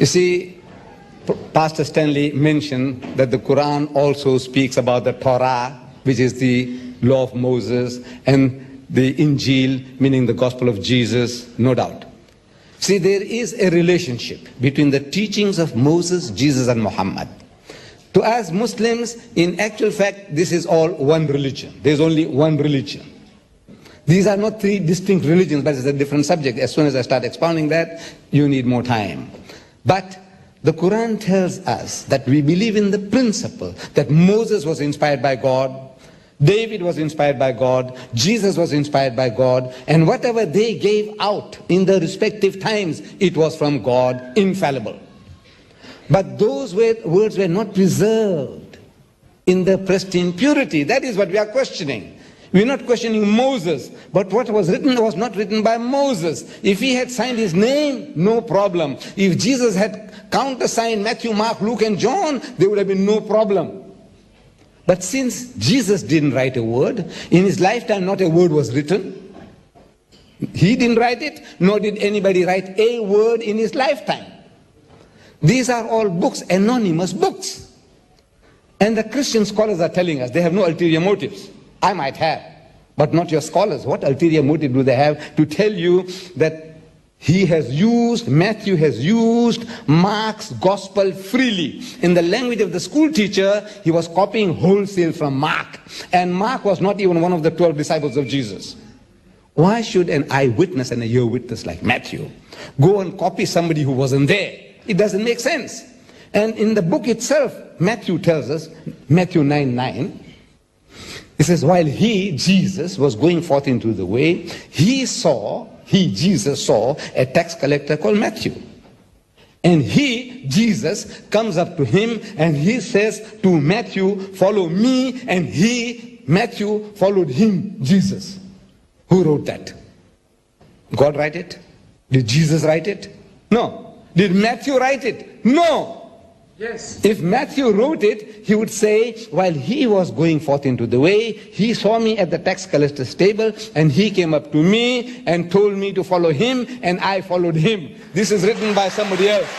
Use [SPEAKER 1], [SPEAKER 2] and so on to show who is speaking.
[SPEAKER 1] You see, Pastor Stanley mentioned that the Quran also speaks about the Torah, which is the law of Moses, and the Injil, meaning the gospel of Jesus, no doubt. See, there is a relationship between the teachings of Moses, Jesus, and Muhammad. To us Muslims, in actual fact, this is all one religion. There's only one religion. These are not three distinct religions, but it's a different subject. As soon as I start expounding that, you need more time. But the Quran tells us that we believe in the principle that Moses was inspired by God, David was inspired by God, Jesus was inspired by God, and whatever they gave out in the respective times, it was from God, infallible. But those words were not preserved in their pristine purity. That is what we are questioning. We're not questioning Moses, but what was written was not written by Moses. If he had signed his name, no problem. If Jesus had countersigned Matthew, Mark, Luke, and John, there would have been no problem. But since Jesus didn't write a word, in his lifetime not a word was written. He didn't write it, nor did anybody write a word in his lifetime. These are all books, anonymous books. And the Christian scholars are telling us they have no ulterior motives. I might have, but not your scholars. What ulterior motive do they have to tell you that Matthew has used Mark's gospel freely? In the language of the school teacher, he was copying wholesale from Mark. And Mark was not even one of the 12 disciples of Jesus. Why should an eyewitness and a ear witness like Matthew go and copy somebody who wasn't there? It doesn't make sense. And in the book itself, Matthew tells us, Matthew 9:9, it says, while he, Jesus, was going forth into the way, Jesus, saw a tax collector called Matthew. And he, Jesus, comes up to him and he says to Matthew, follow me. And Matthew, followed him, Jesus. Who wrote that? God write it? Did Jesus write it? No. Did Matthew write it? No. Yes. If Matthew wrote it, he would say, while he was going forth into the way, he saw me at the tax collector's table, and he came up to me and told me to follow him, and I followed him. This is written by somebody else.